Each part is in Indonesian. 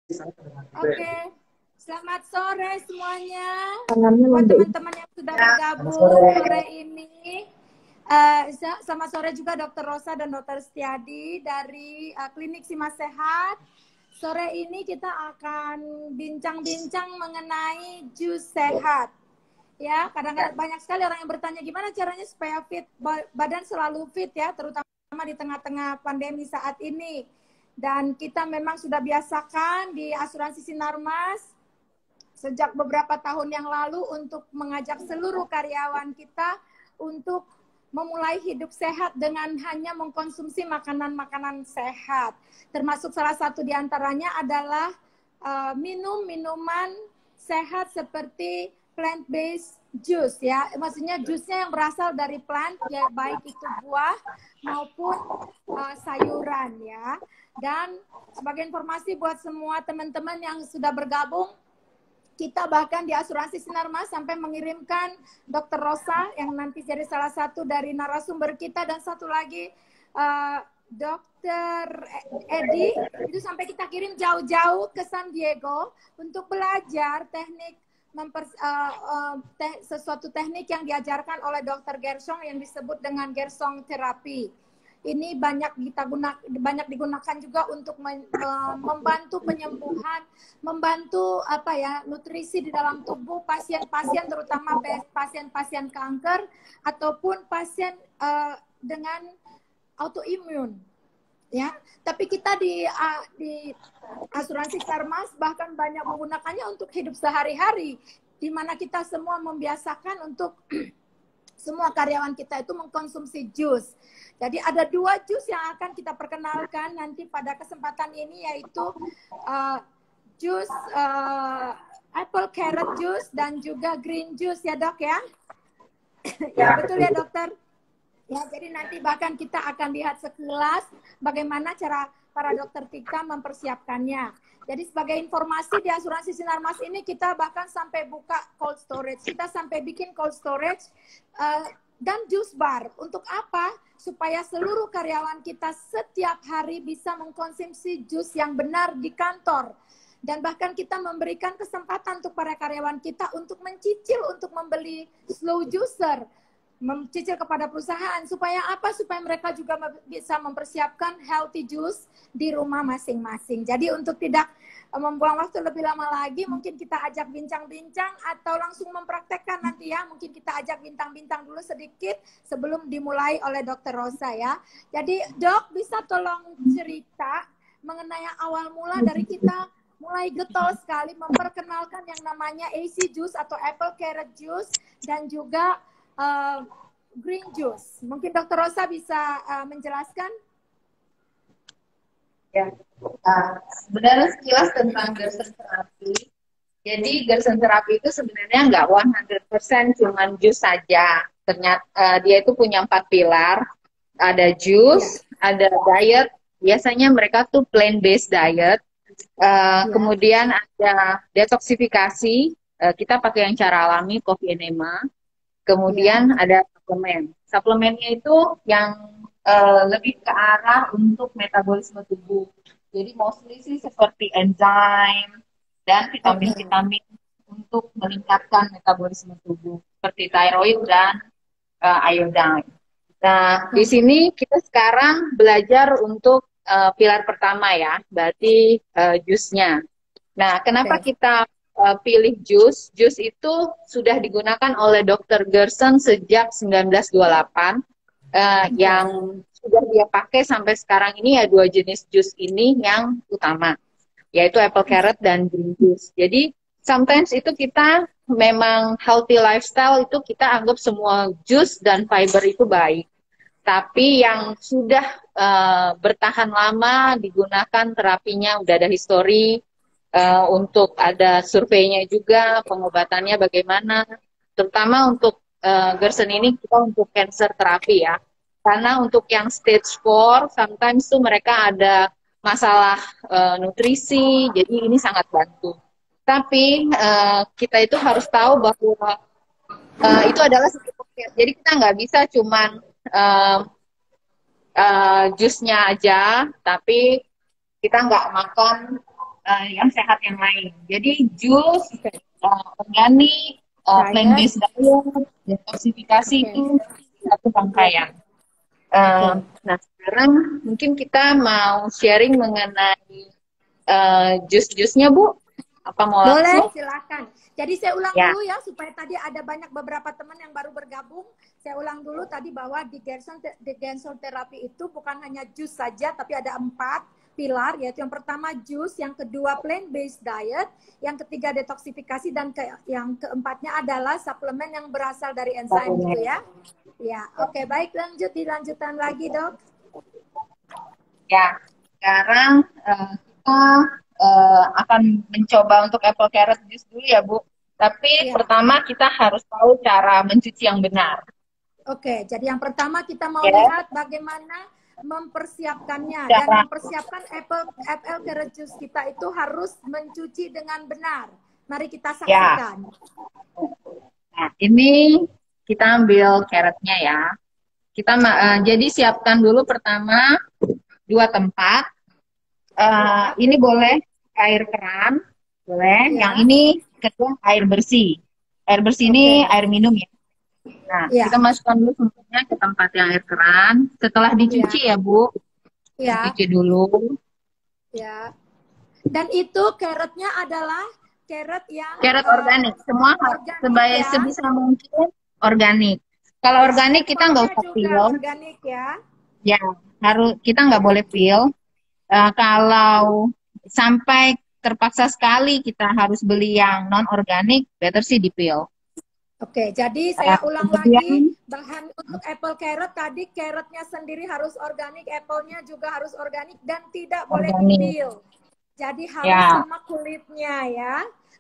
Oke, selamat sore semuanya. Tangannya Buat lembek. teman-teman yang sudah bergabung sore ini. Selamat sore juga Dokter Rosa dan Dokter Setiadi dari Klinik Simas Sehat. Sore ini kita akan bincang-bincang mengenai jus sehat. Ya, kadang-kadang banyak sekali orang yang bertanya gimana caranya supaya fit, badan selalu fit ya, terutama di tengah-tengah pandemi saat ini. Dan kita memang sudah biasakan di asuransi Sinarmas sejak beberapa tahun yang lalu untuk mengajak seluruh karyawan kita untuk memulai hidup sehat dengan hanya mengkonsumsi makanan-makanan sehat. Termasuk salah satu diantaranya adalah minum minuman sehat seperti plant-based juice ya. Maksudnya jusnya yang berasal dari plant, ya baik itu buah maupun sayuran ya. Dan sebagai informasi buat semua teman-teman yang sudah bergabung, kita bahkan di asuransi Sinarmas sampai mengirimkan Dokter Rosa yang nanti jadi salah satu dari narasumber kita, dan satu lagi Dokter Edi, itu sampai kita kirim jauh-jauh ke San Diego untuk belajar teknik sesuatu teknik yang diajarkan oleh Dokter Gersong yang disebut dengan Gersong terapi. Ini banyak digunakan juga untuk membantu penyembuhan, membantu nutrisi di dalam tubuh pasien-pasien, terutama pasien-pasien kanker ataupun pasien dengan autoimun. Ya, tapi kita di asuransi Sinarmas bahkan banyak menggunakannya untuk hidup sehari-hari, di mana kita semua membiasakan untuk semua karyawan kita itu mengkonsumsi jus. Jadi ada 2 jus yang akan kita perkenalkan nanti pada kesempatan ini, yaitu jus apple carrot juice dan juga green juice ya Dok ya. Ya betul ya Dokter. Ya, jadi nanti bahkan kita akan lihat sekilas bagaimana cara para dokter kita mempersiapkannya. Jadi sebagai informasi di asuransi Sinarmas ini kita bahkan sampai buka cold storage. Kita sampai bikin cold storage dan juice bar. Untuk apa? Supaya seluruh karyawan kita setiap hari bisa mengkonsumsi jus yang benar di kantor. Dan bahkan kita memberikan kesempatan untuk para karyawan kita untuk mencicil, untuk membeli slow juicer, mencicil kepada perusahaan. Supaya apa? Supaya mereka juga bisa mempersiapkan healthy juice di rumah masing-masing. Jadi untuk tidak membuang waktu lebih lama lagi, mungkin kita ajak bincang-bincang atau langsung mempraktekkan nanti ya. Mungkin kita ajak bintang-bintang dulu sedikit sebelum dimulai oleh Dokter Rosa ya. Jadi Dok, bisa tolong cerita mengenai awal mula dari kita mulai getol sekali memperkenalkan yang namanya AC juice atau apple carrot juice dan juga green juice. Mungkin Dokter Rosa bisa menjelaskan? Ya, sebenarnya sekilas tentang Gerson terapi. Jadi Gerson terapi itu sebenarnya nggak 100% cuman jus saja. Ternyata dia itu punya 4 pilar. Ada jus, ada diet. Biasanya mereka tuh plant-based diet. Kemudian ada detoksifikasi. Kita pakai yang cara alami, coffee enema. Kemudian ada suplemen. Suplemennya itu yang lebih ke arah untuk metabolisme tubuh. Jadi mostly sih seperti enzim dan vitamin-vitamin untuk meningkatkan metabolisme tubuh seperti tiroid dan iodine. Nah, di sini kita sekarang belajar untuk pilar pertama ya, berarti jusnya. Nah, kenapa kita pilih jus? Jus itu sudah digunakan oleh Dr. Gerson sejak 1928. Yang sudah dia pakai sampai sekarang ini ya 2 jenis jus ini yang utama, yaitu apple carrot dan green juice. Jadi sometimes itu kita memang healthy lifestyle itu kita anggap semua jus dan fiber itu baik. Tapi yang sudah bertahan lama digunakan terapinya udah ada histori, untuk ada surveinya juga, pengobatannya bagaimana, terutama untuk Gerson ini kita untuk cancer terapi ya. Karena untuk yang stage 4, sometimes tuh mereka ada masalah nutrisi, jadi ini sangat bantu. Tapi kita itu harus tahu bahwa itu adalah satu proses. Jadi kita nggak bisa cuman jusnya aja, tapi kita nggak makan yang sehat yang lain. Jadi jus, Oke. organik, Diet. plant-based diet, detoksifikasi Oke. itu satu Ya. rangkaian. Oke. Nah, sekarang mungkin kita mau sharing mengenai jus-jusnya, Bu. Apa mau Boleh, langsung? silakan. Jadi saya ulang Ya, dulu ya, supaya tadi ada banyak beberapa teman yang baru bergabung. Saya ulang dulu tadi bahwa di Gerson terapi itu bukan hanya jus saja, tapi ada 4 pilar, yaitu yang pertama jus, yang kedua plant-based diet, yang ketiga detoksifikasi, dan yang keempatnya adalah suplemen yang berasal dari enzim gitu ya. Ya, oke, baik, dilanjutkan lagi dok. ya. Sekarang kita akan mencoba untuk apple carrot juice dulu ya, Bu. Tapi Ya. pertama kita harus tahu cara mencuci yang benar. Oke, jadi yang pertama kita mau Ya, lihat bagaimana mempersiapkannya, dan cara. mempersiapkan apple carrot juice kita itu harus mencuci dengan benar. Mari kita Ya. saksikan. Nah, ini kita ambil carrotnya ya. Jadi siapkan dulu pertama 2 tempat. Ya, Ini boleh air keran, boleh. Yang ya, ini kedua air bersih. Air bersih ini oke, air minum ya. Nah, kita ya, masukkan dulu semuanya ke tempat yang air keran. Setelah ya, dicuci ya, Bu. ya, Dicuci dulu. ya. Dan itu carrotnya adalah carrot yang Carrot organik, semua organik ya. sebisa mungkin organik. Kalau Ya, organik kita nggak apelnya usah juga peel, organik ya. ya kita nggak boleh peel. Kalau sampai terpaksa sekali kita harus beli yang non organik, better sih di peel. Oke, jadi saya ulang lagi, Kemudian bahan untuk apple carrot tadi, carrotnya sendiri harus organik, apple-nya juga harus organik, dan tidak boleh organik, dipil. Jadi harus ya, sama kulitnya ya.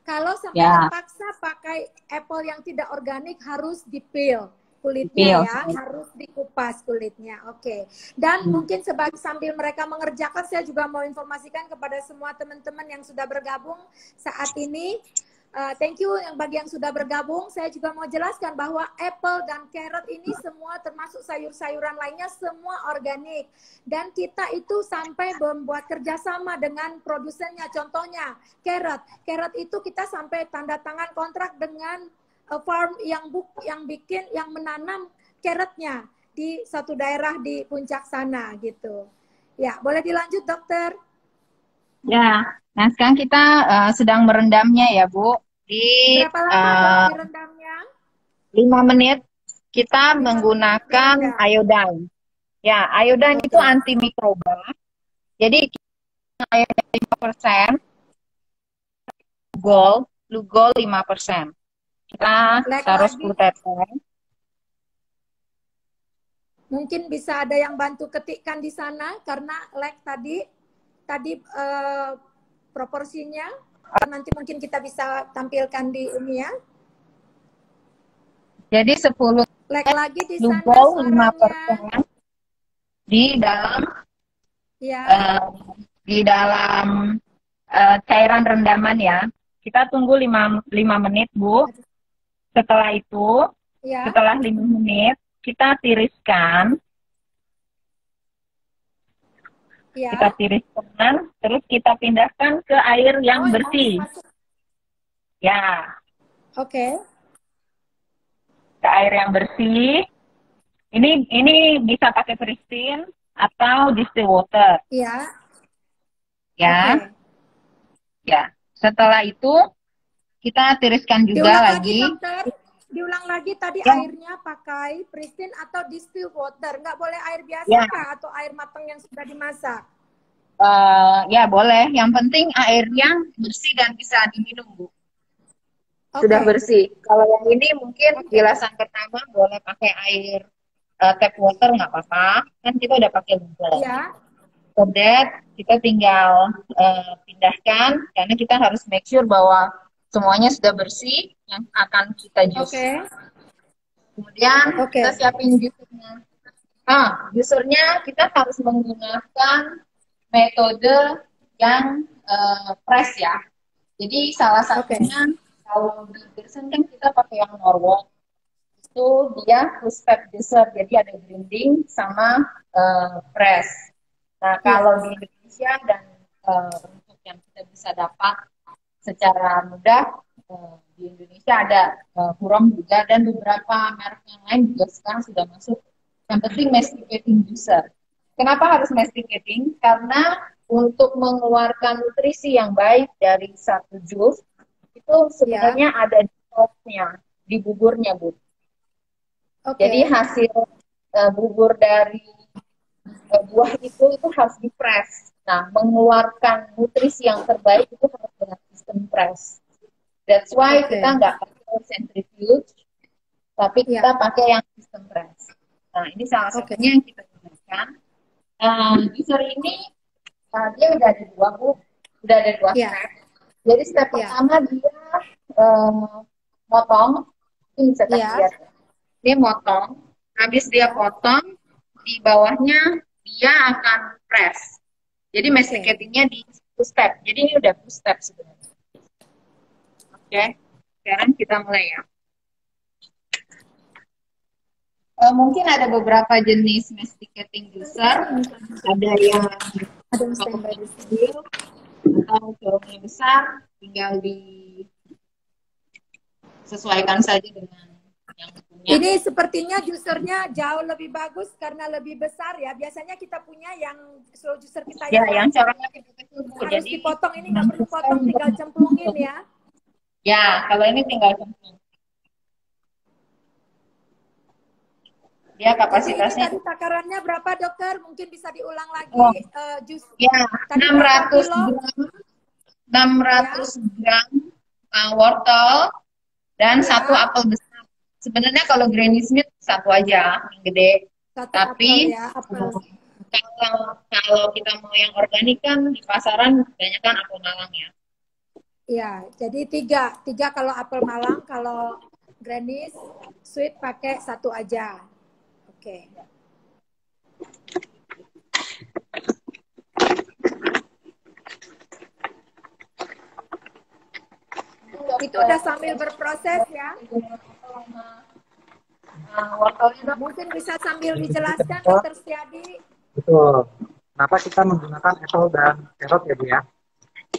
Kalau sampai ya, terpaksa pakai apple yang tidak organik, harus dipil di kulitnya peel. ya, harus dikupas kulitnya. Oke. Dan Hmm. mungkin sambil mereka mengerjakan, saya juga mau informasikan kepada semua teman-teman yang sudah bergabung saat ini. Thank you bagi yang sudah bergabung. Saya juga mau jelaskan bahwa apple dan carrot ini semua termasuk sayur-sayuran lainnya semua organik. Dan kita itu sampai membuat kerjasama dengan produsennya. Contohnya carrot. Carrot itu kita sampai tanda tangan kontrak dengan farm yang menanam carrotnya di satu daerah di puncak sana gitu. Ya, boleh dilanjut dokter. Ya, nah sekarang kita sedang merendamnya ya, Bu. Di Berapa lama dok uh, direndamnya? 5 menit kita 5 menit menggunakan direndam. iodine. Ya, iodine itu Oke. antimikroba. Jadi iodine 5%, Lugol 5%. Kita Like taruh lagi, 10 tetes. mungkin bisa ada yang bantu ketikkan di sana karena like tadi proporsinya nanti mungkin kita bisa tampilkan di ini ya. Jadi 10 Like lagi di sana Lugol suaranya. 5% di dalam Ya, uh, di dalam cairan rendaman ya. Kita tunggu 5 menit, Bu. Setelah itu, ya. setelah 5 menit, kita tiriskan. Kita Ya. tiriskan, terus kita pindahkan ke air Oh, yang yang bersih. masuk. Ya, Oke. ke air yang bersih. Ini bisa pakai Pristine atau distilled water. Ya. Ya, Oke. ya. Setelah itu kita tiriskan juga Diulang lagi lagi. dokter. Diulang lagi tadi Ya, airnya pakai Pristine atau distilled water. Nggak boleh air biasa ya, kah atau air matang yang sudah dimasak? ya boleh. Yang penting airnya bersih dan bisa diminum, Bu. Sudah Oke. bersih. Kalau yang ini mungkin Oke. bilasan pertama boleh pakai air tap water nggak apa-apa. Kan kita udah pakai Google. Ya. For that, kita tinggal pindahkan karena kita harus make sure bahwa semuanya sudah bersih yang akan kita jus. Oke. Kemudian Oke. kita siapin jusernya. Jusernya kita harus menggunakan metode yang press ya. Jadi salah satunya kalau di Gerson kan kita pakai yang Norwalk. Itu dia full step juicer, jadi ada grinding sama press. Nah, kalau di Indonesia dan untuk yang kita bisa dapat secara mudah. Di Indonesia ada Hurom juga, dan beberapa merek yang lain juga sekarang sudah masuk. Yang penting masticating juicer. Kenapa harus masticating? Karena untuk mengeluarkan nutrisi yang baik dari satu jus itu sebenarnya ada di pulpnya, di buburnya, Bu. Jadi hasil bubur dari buah itu harus di-press. Nah, mengeluarkan nutrisi yang terbaik itu harus dengan sistem press. That's why kita nggak pakai centrifuge, tapi kita pakai yang sistem press. Nah, ini salah satunya yang kita gunakan. Juicer ini dia udah ada dua, Bu. Udah ada dua step. Jadi step pertama dia motong. Ini bisa lihat. Dia motong. Habis dia potong, di bawahnya dia akan press. Jadi masticatingnya di two step. Jadi ini udah two step sebenarnya. Oke, sekarang kita mulai ya. Mungkin ada beberapa jenis masticating juicer. Ada yang kecil atau ceruknya besar, tinggal disesuaikan saja dengan yang punya. Ini sepertinya juicernya jauh lebih bagus karena lebih besar ya. Biasanya kita punya yang slow juicer kita yang corongnya kecil-kecil, Bu. Harus Jadi dipotong, ini nggak perlu potong, tinggal cemplungin ya. Ya, kalau ini tinggal cemplung. Dia kapasitasnya. Jadi tadi takarannya berapa, dokter? Mungkin bisa diulang lagi. Jus. Ya, 600 gram wortel dan satu apel besar. Sebenarnya kalau Granny Smith satu aja, yang gede. Tapi apel. Kalau kita mau yang organik kan di pasaran banyak kan apel malang ya. Iya, jadi tiga kalau apel malang, kalau Granny Sweet pakai satu aja. Oke. Itu udah sambil berproses ya. Mungkin bisa sambil dijelaskan, Dokter Setiadi. Betul. Kenapa kita menggunakan apel dan carrot ya, Bu ya?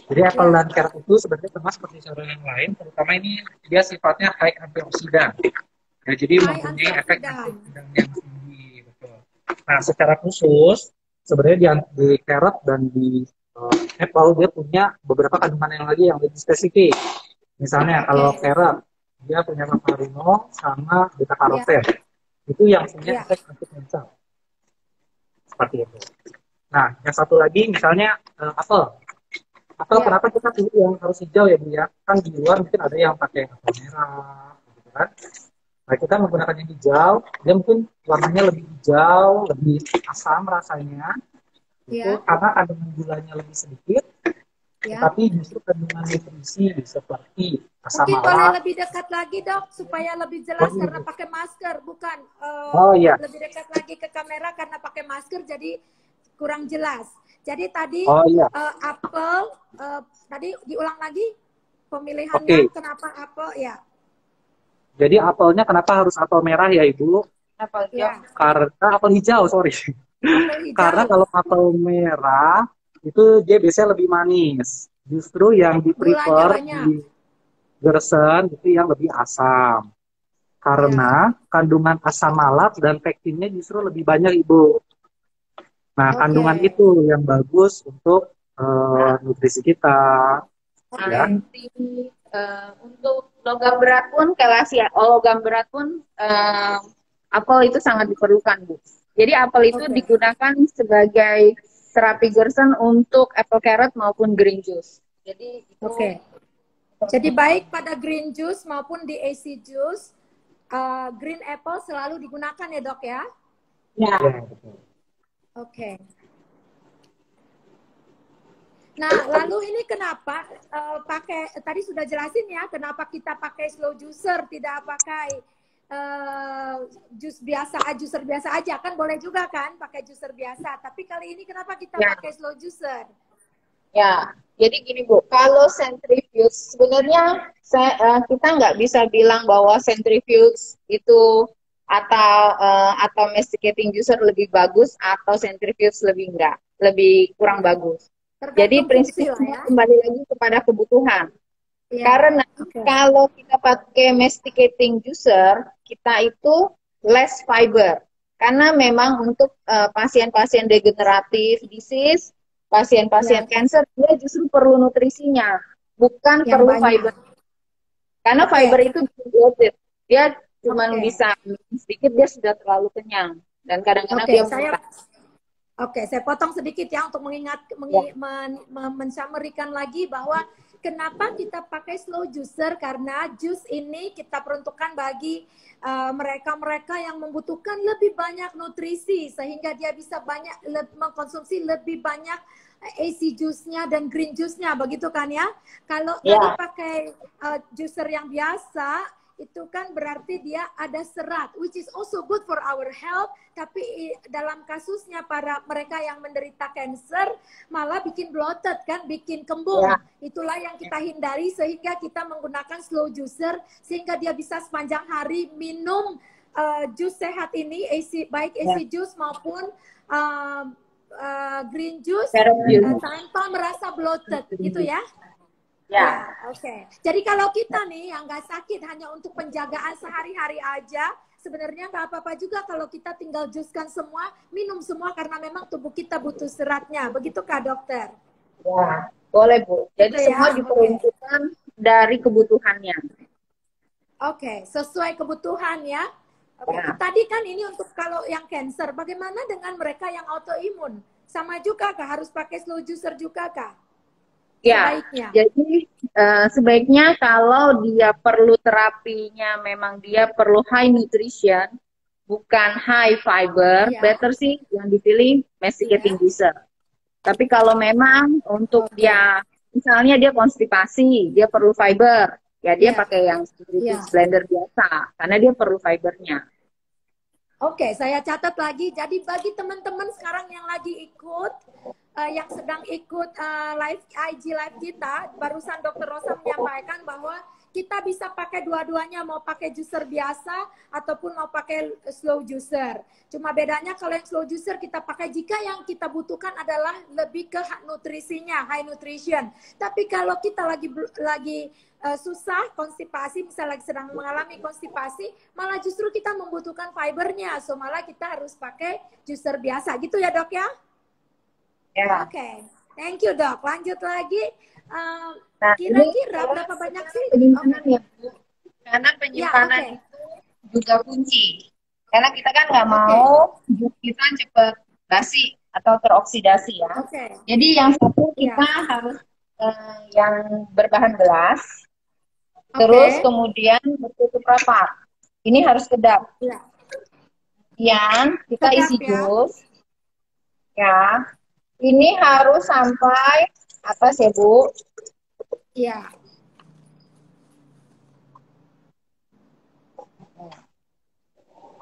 Jadi apel dan carrot itu sebenarnya sama seperti sayuran yang lain, terutama ini dia sifatnya high antioksidan. Ya, jadi mempunyai efek antioksidan yang tinggi, betul. Nah, secara khusus sebenarnya di carrot dan di apel dia punya beberapa kandungan yang lagi yang lebih spesifik. Misalnya kalau carrot dia punya paparinol sama beta karoten. Itu yang punya efek anti-kanker. Seperti itu. Nah, yang satu lagi misalnya apel. Apel kenapa kita pilih yang harus hijau ya, Bu ya? Kan di luar mungkin ada yang pakai apel merah, gitu kan? Nah, kita menggunakan yang hijau, dia mungkin warnanya lebih hijau, lebih asam rasanya. Itu karena kandungan gulanya lebih sedikit, tapi justru kandungan nutrisi seperti asam mungkin malat. boleh lebih dekat lagi, Dok, supaya lebih jelas karena pakai masker, bukan lebih dekat lagi ke kamera karena pakai masker jadi kurang jelas. Jadi tadi apel, tadi diulang lagi pemilihannya kenapa apel ya? Jadi apelnya kenapa harus apel merah ya, Ibu? Apel hijau. Karena apel hijau, sorry. Apel hijau. Karena kalau apel merah itu dia biasanya lebih manis. Justru yang di-prefer di Gerson itu yang lebih asam. Karena kandungan asam malat dan pektinnya justru lebih banyak, Ibu. Nah, kandungan itu yang bagus untuk nutrisi kita. Ya. Untuk logam berat pun, logam berat pun apel itu sangat diperlukan, Bu. Jadi apel itu digunakan sebagai terapi Gerson untuk apple carrot maupun green juice. Jadi itu Jadi baik pada green juice maupun di AC juice, green apple selalu digunakan ya, Dok ya? Ya. Oke. Nah, lalu ini kenapa pakai, tadi sudah jelasin ya, kenapa kita pakai slow juicer, tidak pakai juicer biasa aja, kan boleh juga kan pakai juicer biasa, tapi kali ini kenapa kita pakai slow juicer? Ya, jadi gini Bu, kalau centrifuge sebenarnya kita nggak bisa bilang bahwa centrifuge itu atau masticating juicer lebih bagus atau centrifuge lebih kurang bagus. Jadi Tergantung fungsi lah prinsipnya ya. kembali lagi kepada kebutuhan. Iya. Karena Oke. kalau kita pakai masticating juicer, kita itu less fiber. Karena memang untuk pasien-pasien degeneratif disease, pasien-pasien Ya, cancer, dia justru perlu nutrisinya, bukan yang perlu fiber. banyak. Karena Oke. fiber itu bloated. Dia cuma Oke. bisa sedikit, dia sudah terlalu kenyang. Dan kadang-kadang Oke, dia saya muntah. Oke, saya potong sedikit ya untuk Ya. mensummary-kan lagi bahwa kenapa kita pakai slow juicer, karena jus ini kita peruntukkan bagi mereka-mereka yang membutuhkan lebih banyak nutrisi sehingga dia bisa mengkonsumsi lebih banyak AC juice-nya dan green juice-nya, begitu kan ya? Kalau tadi Ya. pakai juicer yang biasa itu kan berarti dia ada serat, which is also good for our health, tapi dalam kasusnya para mereka yang menderita cancer malah bikin bloated kan, bikin kembung. Ya. Itulah yang kita hindari sehingga kita menggunakan slow juicer sehingga dia bisa sepanjang hari minum jus sehat ini, baik AC juice maupun green juice tanpa merasa bloated, gitu ya. Ya, oke. Jadi kalau kita nih yang nggak sakit hanya untuk penjagaan sehari-hari aja, sebenarnya nggak apa-apa juga kalau kita tinggal juskan semua, minum semua karena memang tubuh kita butuh seratnya. Begitu Kak Dokter? Ya, boleh Bu. Jadi Gitu ya? semua diperuntukkan dari kebutuhannya. Oke, sesuai kebutuhan ya. Oke. Ya. Tadi kan ini untuk kalau yang cancer, bagaimana dengan mereka yang autoimun? Sama juga Kak, harus pakai slow juicer juga Kak? Ya, Sebaiknya. jadi sebaiknya kalau dia perlu terapinya, memang dia perlu high nutrition, bukan high fiber, better sih yang dipilih masticating juicer. Tapi kalau memang untuk dia, misalnya dia konstipasi, dia perlu fiber, ya dia pakai yang blender biasa, karena dia perlu fibernya. Oke, saya catat lagi. Jadi bagi teman-teman sekarang yang lagi ikut, yang sedang ikut live IG live kita, barusan Dr. Rosa menyampaikan bahwa kita bisa pakai dua-duanya, mau pakai juicer biasa ataupun mau pakai slow juicer. Cuma bedanya kalau yang slow juicer kita pakai jika yang kita butuhkan adalah lebih ke nutrisinya, high nutrition. Tapi kalau kita lagi susah konstipasi, misalnya lagi sedang mengalami konstipasi, malah justru kita membutuhkan fibernya, so malah kita harus pakai juicer biasa, gitu ya Dok ya? Ya. Oke, thank you Dok. Lanjut lagi. Nah, kira-kira berapa banyak sih? Penyimpanan ya Bu. Karena penyimpanan itu juga kunci. Karena kita kan nggak mau jus kita cepat basi atau teroksidasi ya. Jadi yang satu kita harus yang berbahan gelas. Terus kemudian bertutup rapat. Ini harus kedap. Kemudian kita isi jus. Ya. Ini harus sampai atas ya Bu. Iya.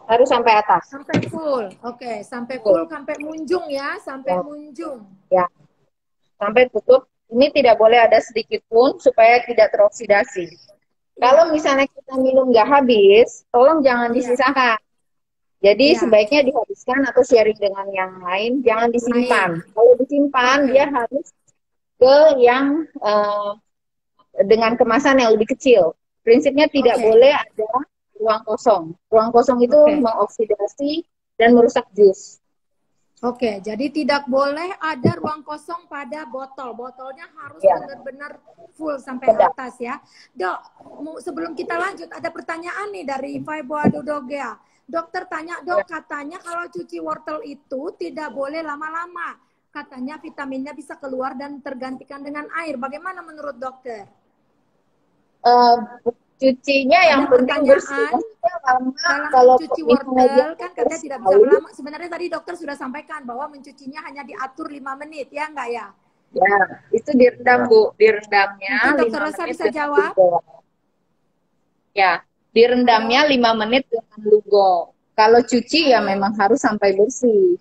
Harus sampai atas. Sampai full. Oke, sampai full, sampai munjung ya, sampai munjung. Ya. Sampai tutup. Ini tidak boleh ada sedikit pun supaya tidak teroksidasi. Kalau misalnya kita minum nggak habis, tolong jangan disisakan. Jadi sebaiknya dihabiskan atau sharing dengan yang lain, jangan disimpan. Kalau disimpan, dia harus ke yang dengan kemasan yang lebih kecil. Prinsipnya tidak boleh ada ruang kosong. Ruang kosong itu mengoksidasi dan merusak jus. Oke, jadi tidak boleh ada ruang kosong pada botol. Botolnya harus benar-benar full sampai atas ya. Dok, sebelum kita lanjut, ada pertanyaan nih dari Faiboa Dodogea. Dokter tanya, Dok, katanya kalau cuci wortel itu tidak boleh lama-lama. Katanya vitaminnya bisa keluar dan tergantikan dengan air. Bagaimana menurut dokter? Cucinya yang penting bersih. Kalau cuci wortel kan katanya tidak bisa lama. Sebenarnya tadi dokter sudah sampaikan bahwa mencucinya hanya diatur 5 menit, ya enggak ya? Ya, itu direndam Bu, direndamnya. Mungkin dokter Rosa bisa jawab? Ya, direndamnya 5 menit dengan lugo. Kalau cuci ya memang harus sampai bersih.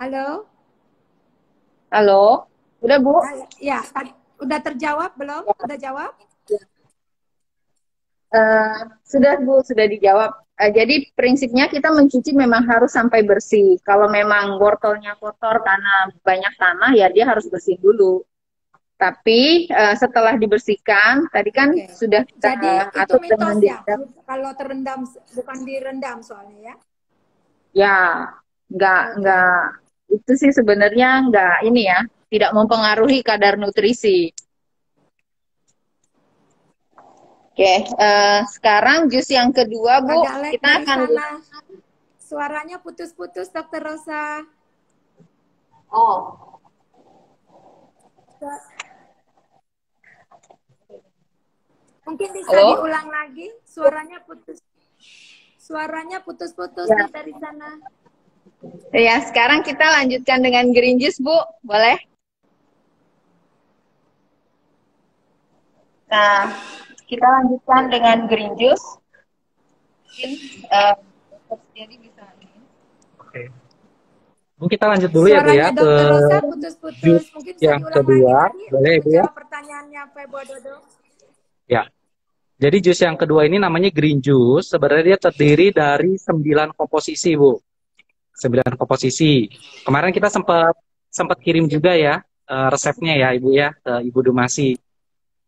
Halo? Halo? Udah Bu? Ya, udah terjawab belum? Udah jawab? Sudah Bu, sudah dijawab. Jadi prinsipnya kita mencuci memang harus sampai bersih. Kalau memang wortelnya kotor karena banyak tanah, ya dia harus bersih dulu. Tapi setelah dibersihkan, tadi kan Oke. sudah kita Jadi itu atur dengan mitos ya, direndam. kalau terendam bukan direndam soalnya ya. Ya, Oke. nggak itu sih sebenarnya nggak ini ya, tidak mempengaruhi kadar nutrisi. Oke, sekarang jus yang kedua, Bu, Agak lag kita dari akan sana. Suaranya putus-putus, Dokter Rosa. oh, Mungkin bisa halo? diulang lagi, suaranya putus. Suaranya putus-putus Ya. nih dari sana. Ya, sekarang kita lanjutkan dengan green juice, Bu. Boleh? Nah, kita lanjutkan dengan green juice. Mungkin jadi bisa ini. Oke. Bu, kita lanjut dulu ya Bu ya Suaranya ke Dokter Rosa putus-putus. jus Mungkin bisa yang diulang lagi kedua. tadi Boleh untuk Bu ya? menjawab pertanyaannya Febo Dodo. Ya. Jadi jus yang kedua ini namanya green juice. Sebenarnya dia terdiri dari 9 komposisi, Bu. 9 komposisi. Kemarin kita sempat kirim juga ya resepnya ya Ibu ya ke Ibu Dumasi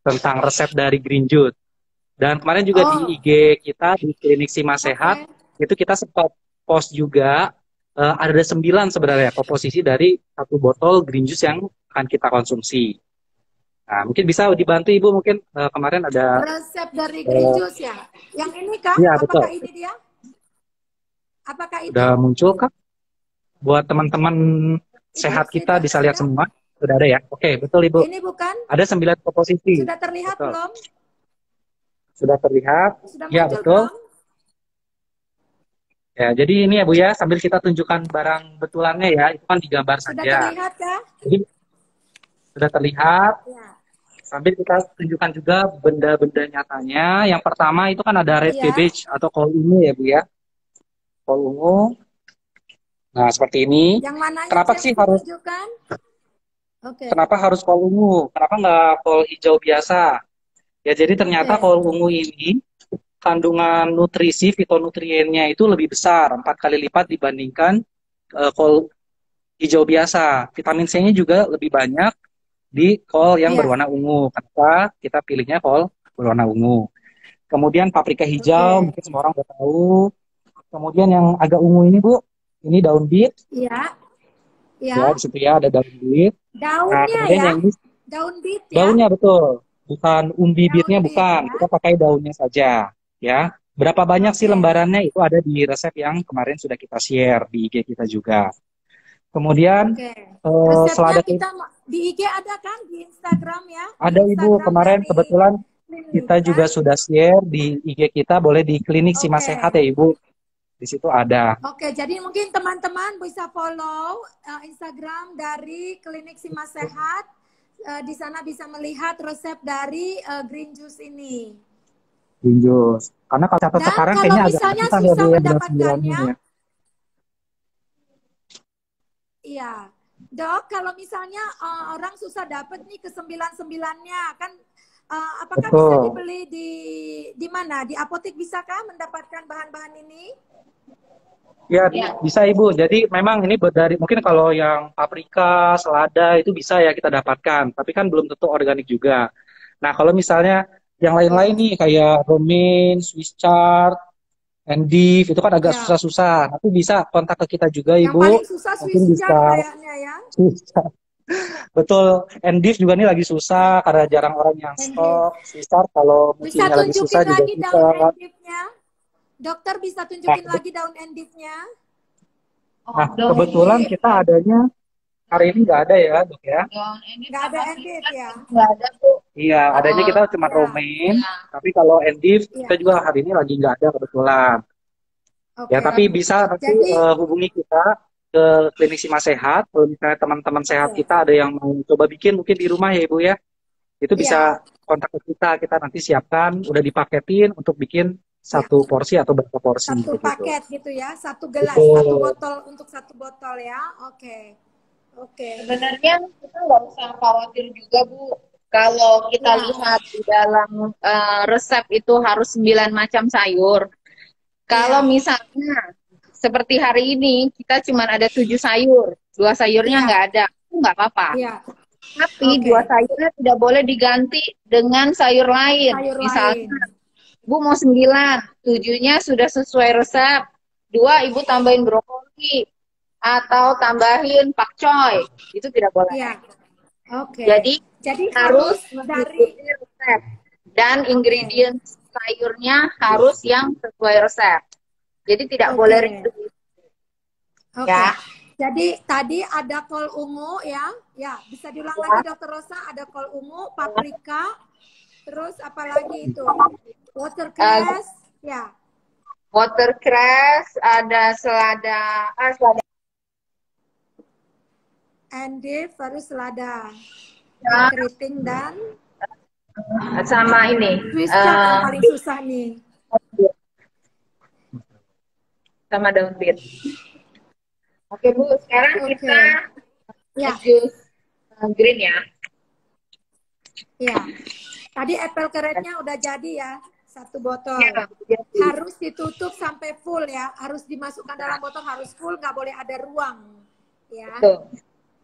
tentang resep dari green juice. Dan kemarin juga di IG kita di Klinik Sima Sehat itu kita sempat post juga ada 9 sebenarnya komposisi dari satu botol green juice yang akan kita konsumsi. Nah, mungkin bisa dibantu Ibu mungkin kemarin ada Resep dari green juice ya. Yang ini kah? iya Apakah betul. ini dia? Apakah itu? Udah muncul Kak? Buat teman-teman Itu sehat kita bisa lihat sudah? semua. Sudah ada ya? Oke, betul Ibu. Ini bukan? Ada 9 komposisi. Sudah terlihat Betul. belum? Sudah terlihat? Sudah Ya, muncul betul. belum? Ya, jadi ini ya Bu ya, sambil kita tunjukkan barang betulannya ya, itu kan digambar Sudah saja. terlihat kah? Jadi sudah terlihat, Ya. sambil kita tunjukkan juga benda-benda nyatanya. Yang pertama itu kan ada red Iya. cabbage atau kol ungu ya Bu ya. Kol ungu. Nah, seperti ini. Yang mananya Kenapa yang sih harus ditunjukkan? Oke. kenapa harus kol ungu? Kenapa nggak kol hijau biasa? Ya, jadi ternyata Oke. kol ungu ini kandungan nutrisi fitonutriennya itu lebih besar, 4 kali lipat dibandingkan kol hijau biasa. Vitamin C-nya juga lebih banyak di kol yang Iya. berwarna ungu. Kenapa kita pilihnya kol berwarna ungu? Kemudian paprika hijau, Oke. mungkin semua orang udah tahu. Kemudian yang agak ungu ini Bu, ini daun beet. Iya. Ya, Ya. di situ ya ada daun beet. Nah, Daunnya kemudian ya. yang ini Daun beet ya. daunnya betul. Bukan umbi Daun beetnya beet bukan. ya. Kita pakai daunnya saja. Ya. Berapa banyak sih Oke. lembarannya itu ada di resep yang kemarin sudah kita share di IG kita juga. Kemudian Oke. selada Resepnya kita di IG ada kan? Di Instagram ya? ada Di Ibu, Instagram kemarin dari kebetulan klinik kita kan? juga sudah share di IG kita, boleh di Klinik Sima Oke. Sehat ya Ibu. Di situ ada. Oke, jadi mungkin teman-teman bisa follow Instagram dari Klinik Sima Sehat. Di sana bisa melihat resep dari green juice ini. Green juice. Karena kalau catat Dan sekarang kalau kayaknya agak misalnya susah ya susah Bu ya mendapatkannya, ya. iya. Dok, kalau misalnya orang susah dapat nih ke 99-nya, kan apakah bisa Betul. dibeli di mana? Di apotek bisakah mendapatkan bahan-bahan ini? Ya, bisa Ibu. Jadi memang ini dari mungkin kalau yang paprika, selada itu bisa ya kita dapatkan, tapi kan belum tentu organik juga. Nah, kalau misalnya yang lain-lain nih kayak romaine, Swiss chard, endive itu kan agak Ya. susah-susah. Tapi bisa kontak ke kita juga Yang Ibu. paling susah Mungkin Swiss bisa chard kayaknya ya. susah. Betul, endive juga nih lagi susah karena jarang orang yang Endive. stok. Swiss chard kalau Bisa musimnya lagi susah tunjukin juga lagi bisa. daun endive-nya? Dokter bisa tunjukin Nah, lagi daun endive-nya? nah, kebetulan kita adanya hari ini nggak ada ya Dok ya. Nggak ada endive ya? Nggak ada, Bu. Iya, adanya kita cuma Ya. romaine, tapi kalau endive Iya. kita juga hari ini lagi nggak ada kebetulan. Oke. Ya, tapi bisa nanti Jadi, hubungi kita ke Klinik Sima Sehat. Kalau misalnya teman-teman sehat Oke. kita ada yang mau coba bikin mungkin di rumah ya Ibu ya. Itu Iya. bisa kontak ke kita nanti siapkan, udah dipaketin untuk bikin satu porsi atau berapa porsi satu begitu. paket gitu ya, satu gelas, Betul. satu botol untuk satu botol ya. Oke. Oke. Sebenarnya kita nggak usah khawatir juga, Bu. Kalau kita Ya. lihat di dalam resep itu harus 9 macam sayur. Kalau misalnya seperti hari ini kita cuma ada 7 sayur, 2 sayurnya nggak ada, itu nggak apa-apa. Iya. Tapi 2 sayurnya tidak boleh diganti dengan sayur lain. Misalnya, Ibu mau 9, 7-nya sudah sesuai resep, 2 Ibu tambahin brokoli atau tambahin pakcoy, itu tidak boleh. Iya. Oke. Jadi harus dari resep dan ingredient sayurnya harus yang sesuai resep. Jadi tidak boleh redup. Ya. Jadi tadi ada kol ungu ya. Ya, bisa diulang lagi Dokter Rosa, ada kol ungu, paprika, terus apa lagi itu? Watercress, ya. Watercress, ada selada, endive, baru selada. Ya. Keriting dan sama ini. Swiss chard yang paling susah nih. Sama daun beet. Oke Bu, sekarang kita jus green ya. Ya. Tadi apple carrotnya udah jadi ya, 1 botol. Ya, harus ditutup sampai full ya, harus dimasukkan dalam botol, harus full, nggak boleh ada ruang. Ya. Betul.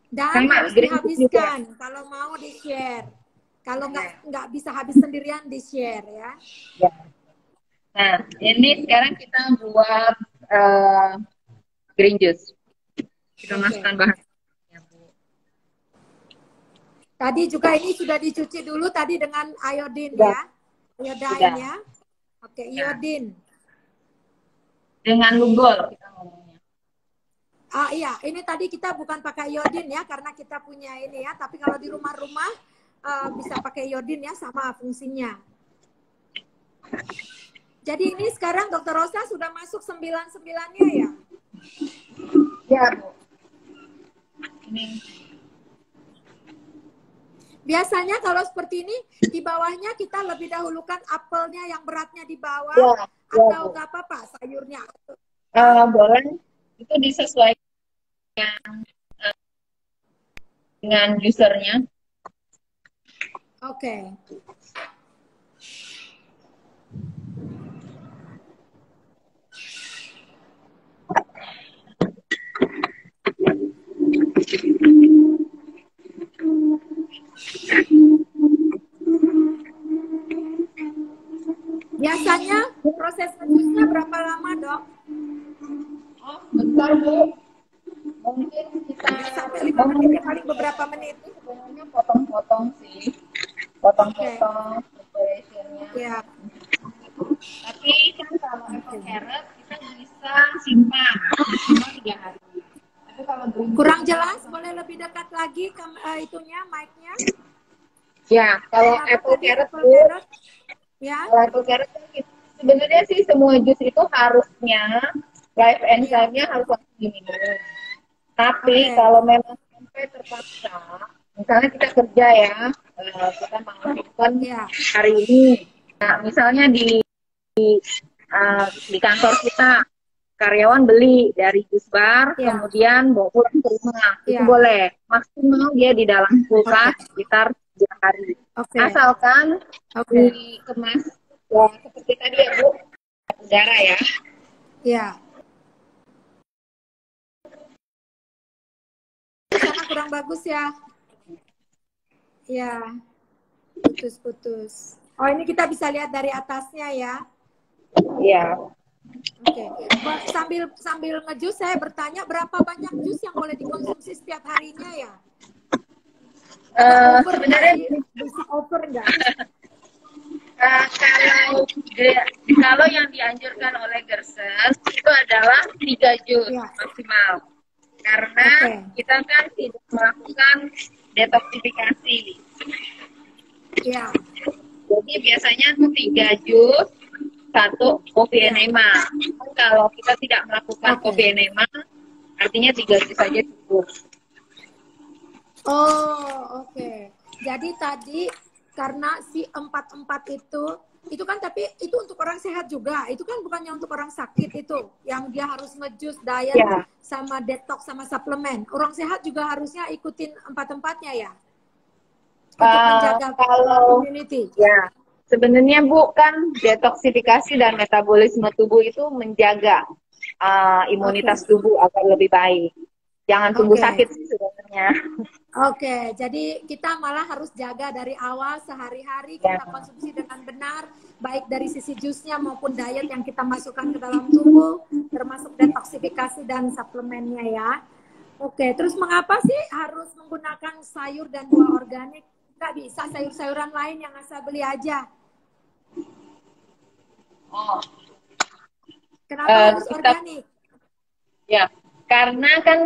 Dan sama, harus dihabiskan kalau mau di-share. Kalau nggak bisa habis sendirian, di-share ya. Nah, ini sekarang kita buat green juice. Kita masukkan bahannya, Bu. Tadi juga ini sudah dicuci dulu tadi dengan iodine ya. Iodine ya. Oke, iodine. Dengan lugol kita ngomongnya. Ah iya, ini tadi kita bukan pakai iodine ya karena kita punya ini ya, tapi kalau di rumah-rumah bisa pakai iodine ya, sama fungsinya. Jadi ini sekarang Dokter Rosa sudah masuk 9-9-nya ya? Ya, Bu. Ini. Biasanya kalau seperti ini di bawahnya kita lebih dahulukan apelnya yang beratnya di bawah atau nggak apa-apa sayurnya? Boleh, itu disesuaikan dengan usernya. Oke. Biasanya proses ngejusnya berapa lama, Dok? Oh, bentar, Bu. Mungkin kita sampai 5 menit ya, paling beberapa menit. Sebenarnya potong-potong sih. Potong-potong preparationnya. Ya. Tapi kan kalau apple carrot kita bisa simpan maksimal 3 hari. Tapi kalau kurang jelas, boleh lebih dekat lagi ke itunya, mic-nya? Ya, kalau apple carrot, ya. Kalau apple carrot sebenarnya sih semua jus itu harusnya life enzyme-nya harus langsung diminum. Tapi kalau memang sampai terpaksa, misalnya kita kerja ya, kita melakukan hari ini. Nah, misalnya di kantor kita karyawan beli dari jus bar, kemudian bawa pulang ke rumah, itu boleh. Maksimal dia di dalam kulkas sekitar 3 hari. Asalkan dikemas ya seperti tadi ya Bu, udara ya. Iya. Sama kurang bagus ya. Ya, putus-putus. Oh, ini kita bisa lihat dari atasnya ya. Iya. Oke. Sambil ngejus saya bertanya berapa banyak jus yang boleh dikonsumsi setiap harinya ya? Sebenarnya bisa over enggak? Kalau yang dianjurkan oleh Gerses itu adalah 3 jus maksimal. Karena kita kan tidak melakukan detoksifikasi. Iya. Jadi biasanya 3 jus, 1 kopi enema. Kalau kita tidak melakukan kopi enema, artinya 3 jus saja cukup. Oh, oke. Jadi tadi karena si 4-4 itu kan, tapi itu untuk orang sehat juga. Itu kan bukannya untuk orang sakit itu, yang dia harus ngejus diet sama detox sama suplemen. Orang sehat juga harusnya ikutin 4-4-nya ya. Untuk menjaga kalau immunity. Ya, Sebenarnya Bu, kan detoksifikasi dan metabolisme tubuh itu menjaga imunitas Oke. tubuh agar lebih baik. Jangan tunggu Oke. sakit sih sebenarnya. Oke, jadi kita malah harus jaga dari awal sehari-hari Ya. kita konsumsi dengan benar, baik dari sisi jusnya maupun diet yang kita masukkan ke dalam tubuh, termasuk detoksifikasi dan suplemennya ya. Oke, terus mengapa sih harus menggunakan sayur dan buah organik? Nggak bisa sayur-sayuran lain yang asal beli aja. Oh, Kenapa harus kita organik? ya, karena kan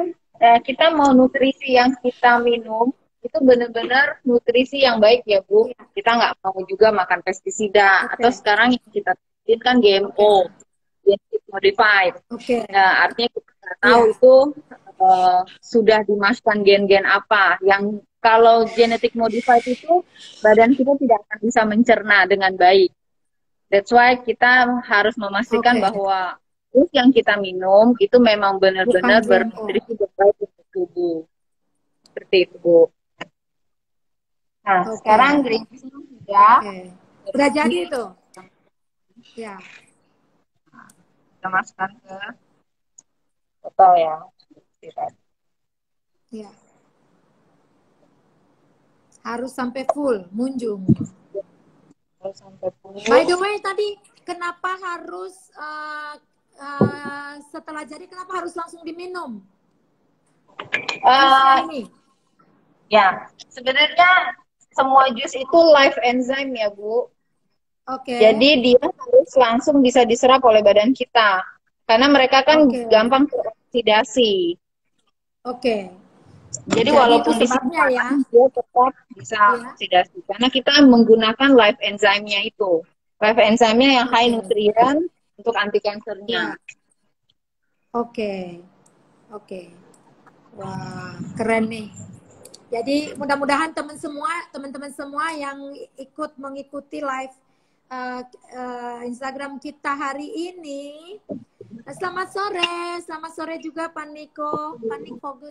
kita mau nutrisi yang kita minum itu benar-benar nutrisi yang baik ya Bu. Iya. Kita nggak mau juga makan pestisida atau Oke. sekarang yang kita bikin kan Oke. GMO, genetic modified. Oke. Nah, artinya kita nggak tahu Iya. itu sudah dimasukkan gen-gen apa. Yang kalau genetic modified itu badan kita tidak akan bisa mencerna dengan baik. That's why kita harus memastikan Oke. bahwa jus yang kita minum itu memang Bukan benar-benar GMO. bernutrisi baik untuk tubuh. Seperti itu, Bu. Nah, Oke. sekarang green tea sudah. Oke. Udah jadi itu. Ya. Kita masukkan ke botol ya. Ya. Harus sampai full, munjung. Terus sampai full. By the way, tadi kenapa harus setelah jadi kenapa harus langsung diminum? Jusnya ini. Ya, sebenarnya semua jus itu live enzyme ya, Bu. Oke. Jadi dia harus langsung bisa diserap oleh badan kita. Karena mereka kan Oke. gampang teroksidasi. Oke. Jadi Jadi walaupun itu sebabnya ya. disimpan, dia tetap bisa oksidasi. Karena kita menggunakan live enzyme-nya itu. Live enzyme-nya yang high nutrien untuk anti kansernya. Oke. Oke. Wah, keren nih. Jadi mudah-mudahan teman-teman semua yang ikut mengikuti live Instagram kita hari ini. Selamat sore juga Pak Niko,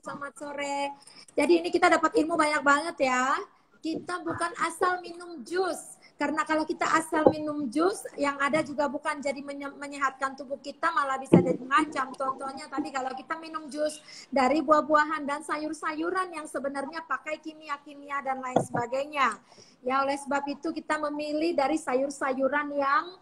selamat sore. Jadi ini kita dapat ilmu banyak banget ya. Kita bukan asal minum jus, karena kalau kita asal minum jus, yang ada juga bukan jadi menyehatkan tubuh kita, malah bisa jadi mengancam. Contohnya tadi kalau kita minum jus dari buah-buahan dan sayur-sayuran yang sebenarnya pakai kimia-kimia dan lain sebagainya. Ya, oleh sebab itu kita memilih dari sayur-sayuran yang